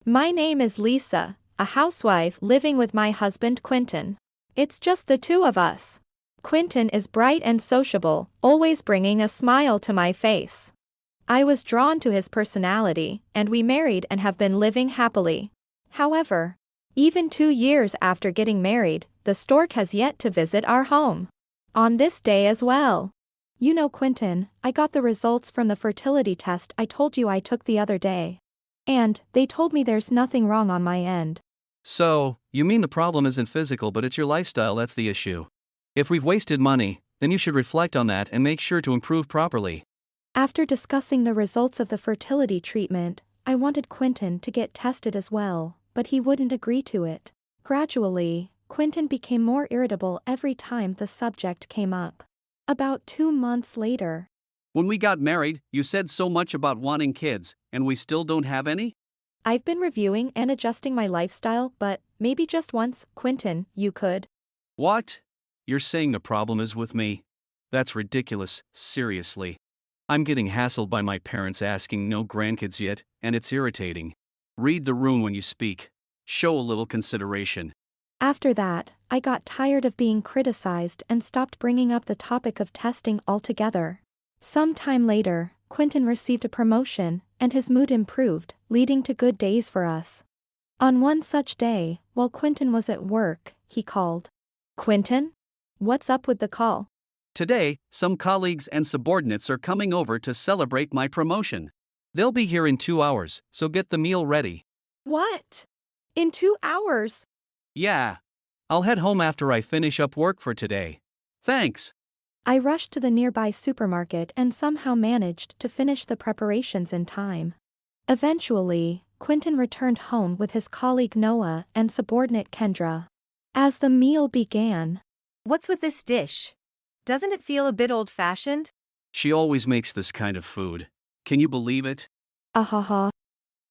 My name is Lisa, a housewife living with my husband Quinton. It's just the two of us. Quinton is bright and sociable, always bringing a smile to my face. I was drawn to his personality, and we married and have been living happily. However, even 2 years after getting married, the stork has yet to visit our home. On this day as well. You know, Quinton, I got the results from the fertility test I told you I took the other day. And they told me there's nothing wrong on my end. So, you mean the problem isn't physical but it's your lifestyle that's the issue. If we've wasted money, then you should reflect on that and make sure to improve properly. After discussing the results of the fertility treatment, I wanted Quinton to get tested as well, but he wouldn't agree to it. Gradually, Quinton became more irritable every time the subject came up. About 2 months later. When we got married, you said so much about wanting kids, and we still don't have any? I've been reviewing and adjusting my lifestyle, but maybe just once, Quinton, you could. What? You're saying the problem is with me? That's ridiculous, seriously. I'm getting hassled by my parents asking no grandkids yet, and it's irritating. Read the room when you speak. Show a little consideration. After that, I got tired of being criticized and stopped bringing up the topic of testing altogether. Some time later, Quinton received a promotion, and his mood improved, leading to good days for us. On one such day, while Quinton was at work, he called. Quinton? What's up with the call? Today, some colleagues and subordinates are coming over to celebrate my promotion. They'll be here in 2 hours, so get the meal ready. What? In 2 hours? Yeah. I'll head home after I finish up work for today. Thanks. I rushed to the nearby supermarket and somehow managed to finish the preparations in time. Eventually, Quinton returned home with his colleague Noah and subordinate Kendra. As the meal began. What's with this dish? Doesn't it feel a bit old-fashioned? She always makes this kind of food. Can you believe it? Ahaha.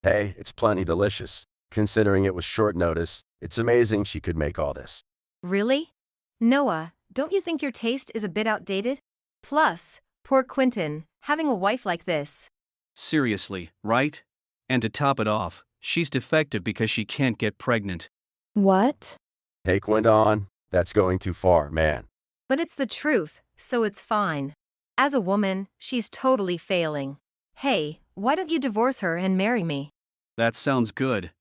Hey, it's plenty delicious. Considering it was short notice, it's amazing she could make all this. Really? Noah, don't you think your taste is a bit outdated? Plus, poor Quinton, having a wife like this. Seriously, right? And to top it off, she's defective because she can't get pregnant. What? Hey Quinton, that's going too far, man. But it's the truth, so it's fine. As a woman, she's totally failing. Hey, why don't you divorce her and marry me? That sounds good.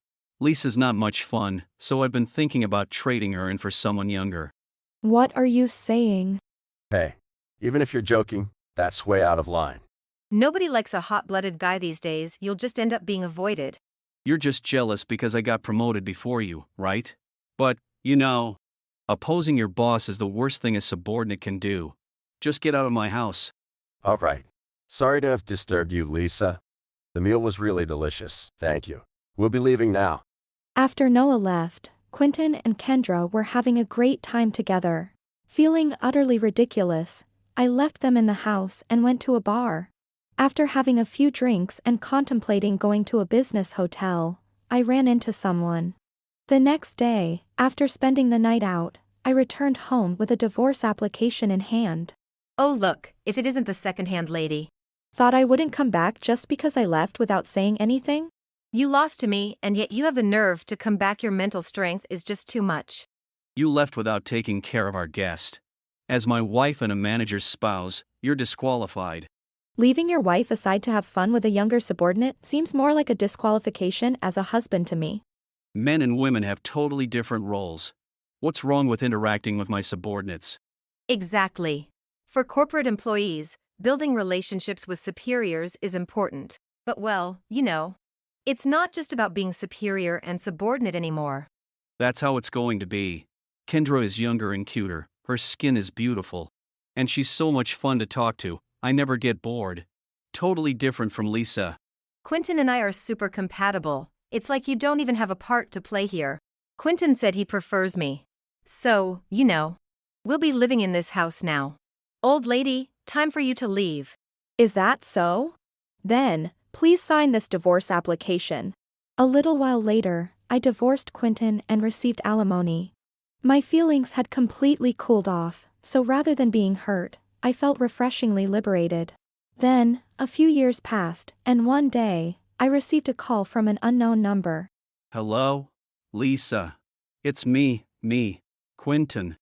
Lisa's not much fun, so I've been thinking about trading her in for someone younger. What are you saying? Hey, even if you're joking, that's way out of line. Nobody likes a hot-blooded guy these days. You'll just end up being avoided. You're just jealous because I got promoted before you, right? But, you know, opposing your boss is the worst thing a subordinate can do. Just get out of my house. All right. Sorry to have disturbed you, Lisa. The meal was really delicious, thank you. We'll be leaving now. After Noah left, Quinton and Kendra were having a great time together. Feeling utterly ridiculous, I left them in the house and went to a bar. After having a few drinks and contemplating going to a business hotel, I ran into someone. The next day, after spending the night out, I returned home with a divorce application in hand. Oh look, if it isn't the second-hand lady. Thought I wouldn't come back just because I left without saying anything? You lost to me, and yet you have the nerve to come back. Your mental strength is just too much. You left without taking care of our guest. As my wife and a manager's spouse, you're disqualified. Leaving your wife aside to have fun with a younger subordinate seems more like a disqualification as a husband to me. Men and women have totally different roles. What's wrong with interacting with my subordinates? Exactly. For corporate employees, building relationships with superiors is important. But well, you know, it's not just about being superior and subordinate anymore. That's how it's going to be. Kendra is younger and cuter, her skin is beautiful. And she's so much fun to talk to, I never get bored. Totally different from Lisa. Quinton and I are super compatible. It's like you don't even have a part to play here. Quinton said he prefers me. So, you know, we'll be living in this house now. Old lady, time for you to leave. Is that so? Then, please sign this divorce application. A little while later, I divorced Quinton and received alimony. My feelings had completely cooled off, so rather than being hurt, I felt refreshingly liberated. Then, a few years passed, and one day, I received a call from an unknown number. Hello? Lisa. It's me, Quinton.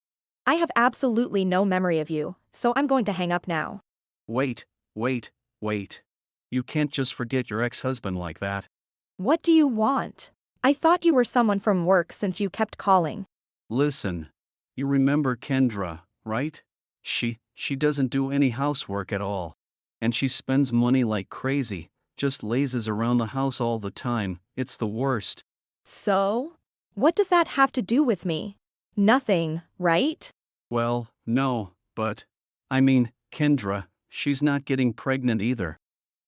I have absolutely no memory of you, so I'm going to hang up now. Wait. You can't just forget your ex-husband like that. What do you want? I thought you were someone from work since you kept calling. Listen. You remember Kendra, right? She doesn't do any housework at all. And she spends money like crazy, just lazes around the house all the time. It's the worst. So? What does that have to do with me? Nothing, right? Well, no, but Kendra, she's not getting pregnant either.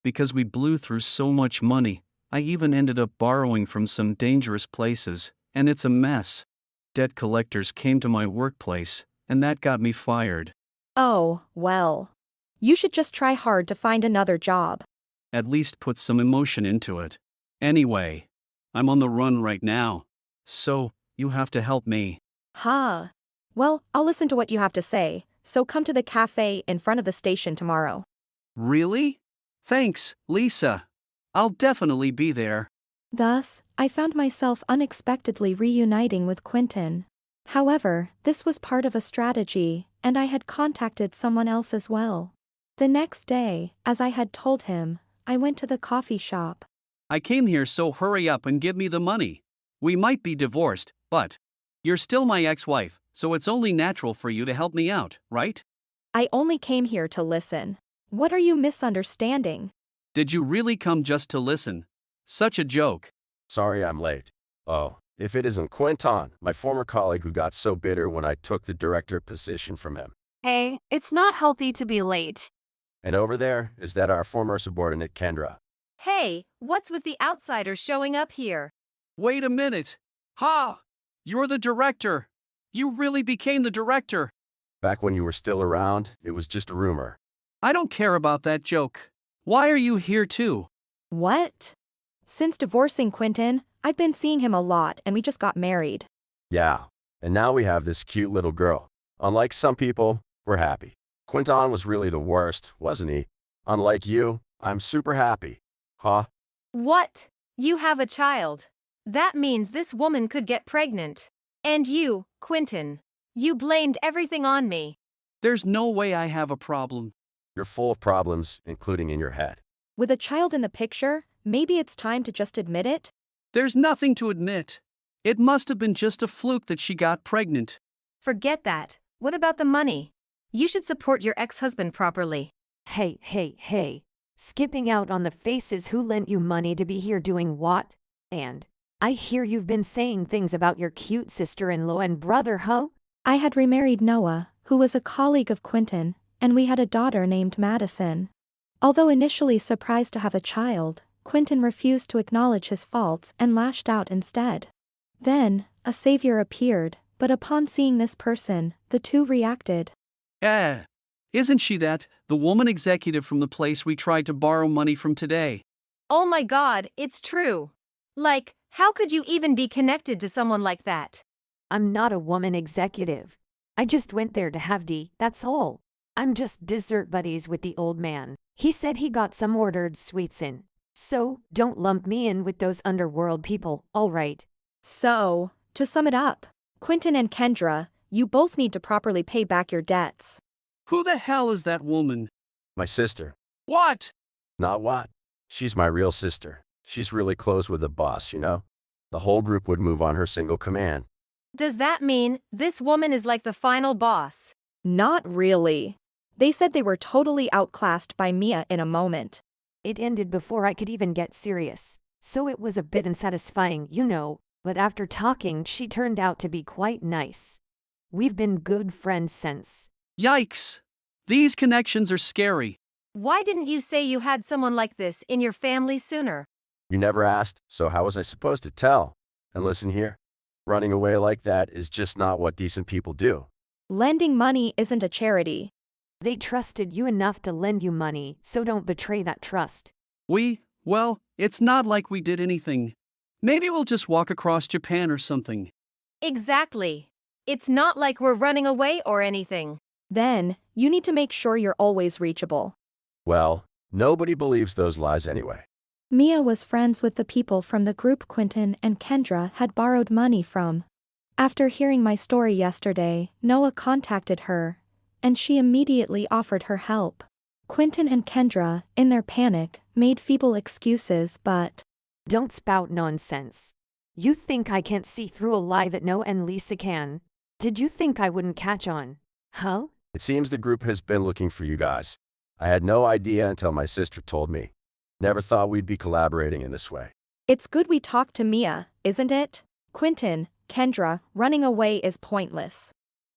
Because we blew through so much money, I even ended up borrowing from some dangerous places, and it's a mess. Debt collectors came to my workplace, and that got me fired. Oh, well. You should just try hard to find another job. At least put some emotion into it. Anyway, I'm on the run right now. So, you have to help me. Huh. Well, I'll listen to what you have to say, so come to the cafe in front of the station tomorrow. Really? Thanks, Lisa. I'll definitely be there. Thus, I found myself unexpectedly reuniting with Quinton. However, this was part of a strategy, and I had contacted someone else as well. The next day, as I had told him, I went to the coffee shop. I came here, so hurry up and give me the money. We might be divorced, but you're still my ex-wife, so it's only natural for you to help me out, right? I only came here to listen. What are you misunderstanding? Did you really come just to listen? Such a joke. Sorry I'm late. Oh, if it isn't Quinton, my former colleague who got so bitter when I took the director position from him. Hey, it's not healthy to be late. And over there, is that our former subordinate Kendra? Hey, what's with the outsiders showing up here? Wait a minute. Ha! You're the director. You really became the director. Back when you were still around, it was just a rumor. I don't care about that joke. Why are you here too? What? Since divorcing Quinton, I've been seeing him a lot and we just got married. Yeah, and now we have this cute little girl. Unlike some people, we're happy. Quinton was really the worst, wasn't he? Unlike you, I'm super happy. Huh? What? You have a child. That means this woman could get pregnant. And you, Quinton. You blamed everything on me. There's no way I have a problem. You're full of problems, including in your head. With a child in the picture, maybe it's time to just admit it? There's nothing to admit. It must have been just a fluke that she got pregnant. Forget that. What about the money? You should support your ex-husband properly. Hey. Skipping out on the faces who lent you money to be here doing what? And I hear you've been saying things about your cute sister-in-law and brother, huh? I had remarried Noah, who was a colleague of Quinton, and we had a daughter named Madison. Although initially surprised to have a child, Quinton refused to acknowledge his faults and lashed out instead. Then, a savior appeared, but upon seeing this person, the two reacted. Isn't she the woman executive from the place we tried to borrow money from today? Oh my God, it's true. Like, how could you even be connected to someone like that? I'm not a woman executive. I just went there to have tea, that's all. I'm just dessert buddies with the old man. He said he got some ordered sweets in. So, don't lump me in with those underworld people, alright? So, to sum it up, Quinton and Kendra, you both need to properly pay back your debts. Who the hell is that woman? My sister. What? Not what? She's my real sister. She's really close with the boss, you know? The whole group would move on her single command. Does that mean this woman is like the final boss? Not really. They said they were totally outclassed by Mia in a moment. It ended before I could even get serious. So it was a bit unsatisfying, you know, but after talking she turned out to be quite nice. We've been good friends since. Yikes! These connections are scary. Why didn't you say you had someone like this in your family sooner? You never asked, so how was I supposed to tell? And listen here. Running away like that is just not what decent people do. Lending money isn't a charity. They trusted you enough to lend you money, so don't betray that trust. Well, it's not like we did anything. Maybe we'll just walk across Japan or something. Exactly. It's not like we're running away or anything. Then, you need to make sure you're always reachable. Well, nobody believes those lies anyway. Mia was friends with the people from the group Quinton and Kendra had borrowed money from. After hearing my story yesterday, Noah contacted her, and she immediately offered her help. Quinton and Kendra, in their panic, made feeble excuses but Don't spout nonsense. You think I can't see through a lie that Noah and Lisa can? Did you think I wouldn't catch on? Huh? It seems the group has been looking for you guys. I had no idea until my sister told me. Never thought we'd be collaborating in this way. it's good we talked to Mia, isn't it? Quinton, Kendra, running away is pointless.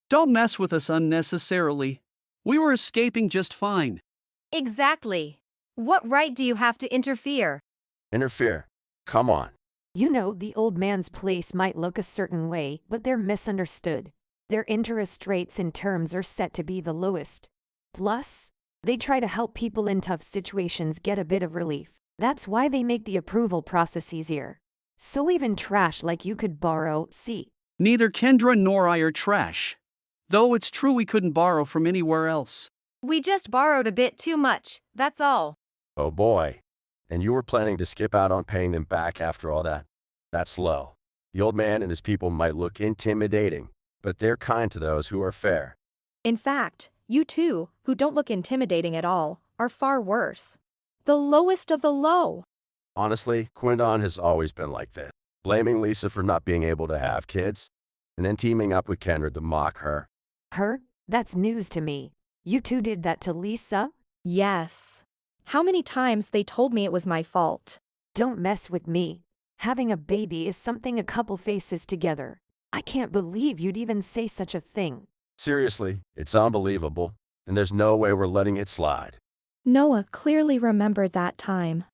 Don't mess with us unnecessarily. We were escaping just fine. Exactly. What right do you have to interfere? Interfere. Come on. You know, the old man's place might look a certain way, but they're misunderstood. Their interest rates and terms are set to be the lowest. Plus, they try to help people in tough situations get a bit of relief. That's why they make the approval process easier. So even trash like you could borrow, see. Neither Kendra nor I are trash. Though it's true we couldn't borrow from anywhere else. We just borrowed a bit too much, that's all. Oh boy. And you were planning to skip out on paying them back after all that? That's low. The old man and his people might look intimidating, but they're kind to those who are fair. In fact, you two, who don't look intimidating at all, are far worse. The lowest of the low. Honestly, Quinton has always been like this. Blaming Lisa for not being able to have kids, and then teaming up with Kendra to mock her. Her? That's news to me. You two did that to Lisa? Yes. How many times they told me it was my fault. Don't mess with me. Having a baby is something a couple faces together. I can't believe you'd even say such a thing. Seriously, it's unbelievable, and there's no way we're letting it slide. Noah clearly remembered that time.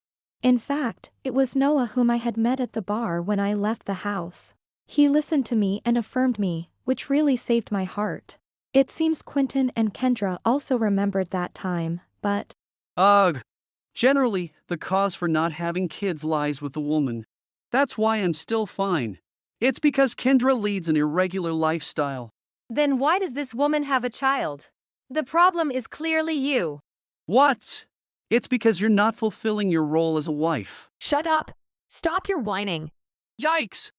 In fact, it was Noah whom I had met at the bar when I left the house. He listened to me and affirmed me, which really saved my heart. It seems Quinton and Kendra also remembered that time, but Ugh. Generally, the cause for not having kids lies with the woman. That's why I'm still fine. It's because Kendra leads an irregular lifestyle. Then why does this woman have a child? The problem is clearly you. What? It's because you're not fulfilling your role as a wife. Shut up! Stop your whining! Yikes!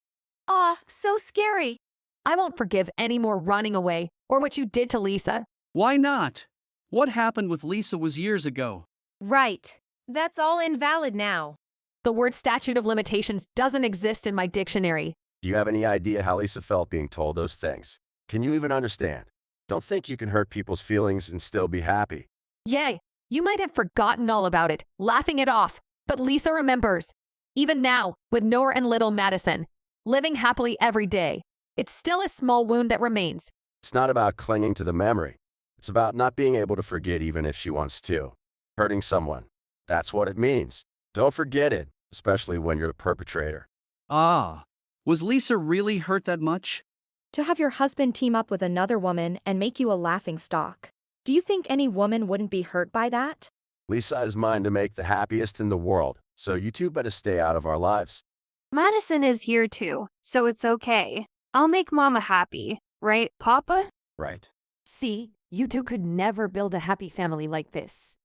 So scary. I won't forgive any more running away, or what you did to Lisa. Why not? What happened with Lisa was years ago. Right. That's all invalid now. The word statute of limitations doesn't exist in my dictionary. Do you have any idea how Lisa felt being told those things? Can you even understand? Don't think you can hurt people's feelings and still be happy. Yay! You might have forgotten all about it, laughing it off, but Lisa remembers. Even now, with Nora and little Madison, living happily every day, it's still a small wound that remains. It's not about clinging to the memory. It's about not being able to forget even if she wants to. Hurting someone. That's what it means. Don't forget it, especially when you're the perpetrator. Ah. Was Lisa really hurt that much? to have your husband team up with another woman and make you a laughingstock. Do you think any woman wouldn't be hurt by that? Lisa is mine to make the happiest in the world, so you two better stay out of our lives. Madison is here too, so it's okay. I'll make Mama happy, right, Papa? Right. See, you two could never build a happy family like this.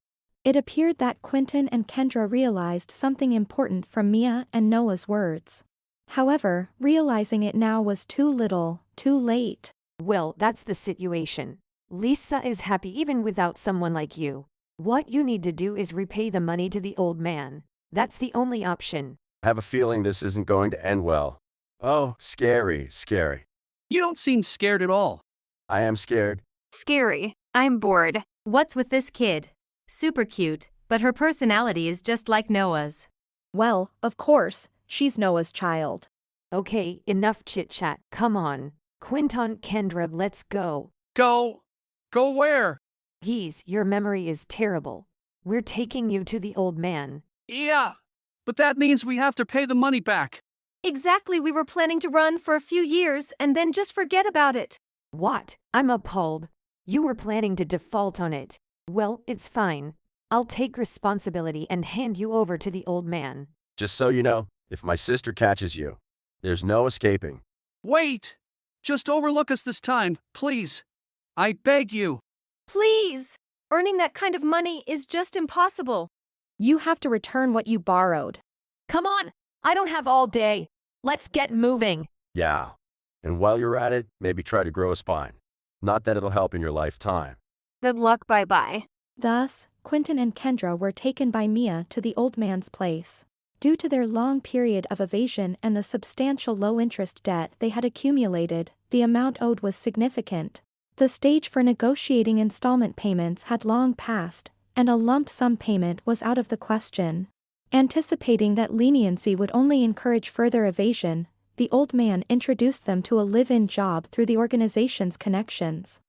It appeared that Quinton and Kendra realized something important from Mia and Noah's words. However, realizing it now was too little, too late. Well, that's the situation. Lisa is happy even without someone like you. What you need to do is repay the money to the old man. That's the only option. I have a feeling this isn't going to end well. Oh, scary, scary. You don't seem scared at all. I am scared. Scary. I'm bored. What's with this kid? Super cute, but her personality is just like Noah's. Well, of course, she's Noah's child. Okay, enough chit-chat. Come on. Quinton, Kendra, let's go. Go? Go where? Geez, your memory is terrible. We're taking you to the old man. Yeah, but that means we have to pay the money back. Exactly, we were planning to run for a few years and then just forget about it. What? I'm appalled. You were planning to default on it. Well, it's fine. I'll take responsibility and hand you over to the old man. Just so you know, if my sister catches you, there's no escaping. Wait! Just overlook us this time, please. I beg you. Please! Earning that kind of money is just impossible. You have to return what you borrowed. Come on, I don't have all day. Let's get moving. Yeah. And while you're at it, maybe try to grow a spine. Not that it'll help in your lifetime. Good luck, bye-bye. Thus, Quinton and Kendra were taken by Mia to the old man's place. Due to their long period of evasion and the substantial low-interest debt they had accumulated, the amount owed was significant. The stage for negotiating installment payments had long passed, and a lump sum payment was out of the question. Anticipating that leniency would only encourage further evasion, the old man introduced them to a live-in job through the organization's connections.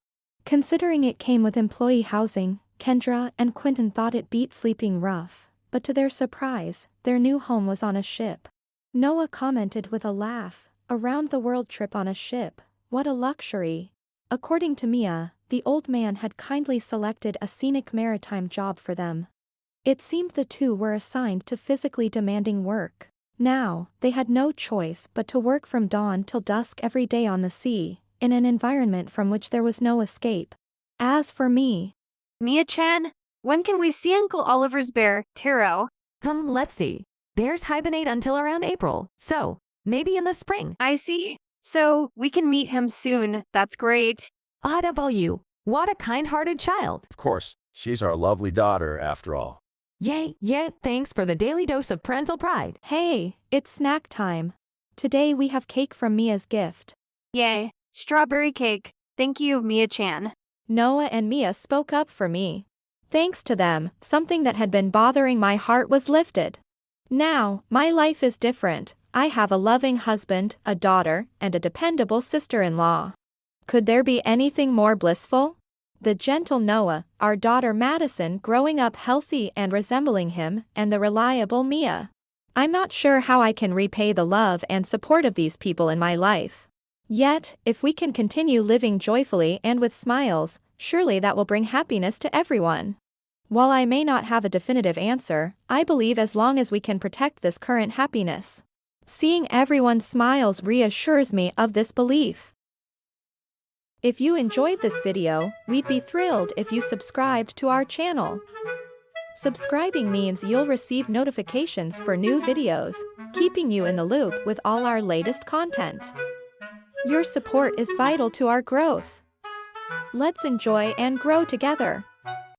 Considering it came with employee housing, Kendra and Quinton thought it beat sleeping rough, but to their surprise, their new home was on a ship. Noah commented with a laugh, "A round-the-world trip on a ship, what a luxury." According to Mia, the old man had kindly selected a scenic maritime job for them. It seemed the two were assigned to physically demanding work. Now, they had no choice but to work from dawn till dusk every day on the sea, in an environment from which there was no escape. As for me, Mia-chan, when can we see Uncle Oliver's bear, Taro? Let's see. Bears hibernate until around April, so maybe in the spring. I see. So, we can meet him soon. That's great. RW, what a kind-hearted child. Of course, she's our lovely daughter after all. Yay, thanks for the daily dose of parental pride. hey, it's snack time. Today we have cake from Mia's gift. Yay. Strawberry cake. Thank you, Mia-chan. Noah and Mia spoke up for me. Thanks to them, something that had been bothering my heart was lifted. Now, my life is different. I have a loving husband, a daughter, and a dependable sister-in-law. Could there be anything more blissful? The gentle Noah, our daughter Madison growing up healthy and resembling him, and the reliable Mia. I'm not sure how I can repay the love and support of these people in my life. Yet, if we can continue living joyfully and with smiles, surely that will bring happiness to everyone. While I may not have a definitive answer, I believe as long as we can protect this current happiness. Seeing everyone's smiles reassures me of this belief. If you enjoyed this video, we'd be thrilled if you subscribed to our channel. Subscribing means you'll receive notifications for new videos, keeping you in the loop with all our latest content. Your support is vital to our growth. Let's enjoy and grow together.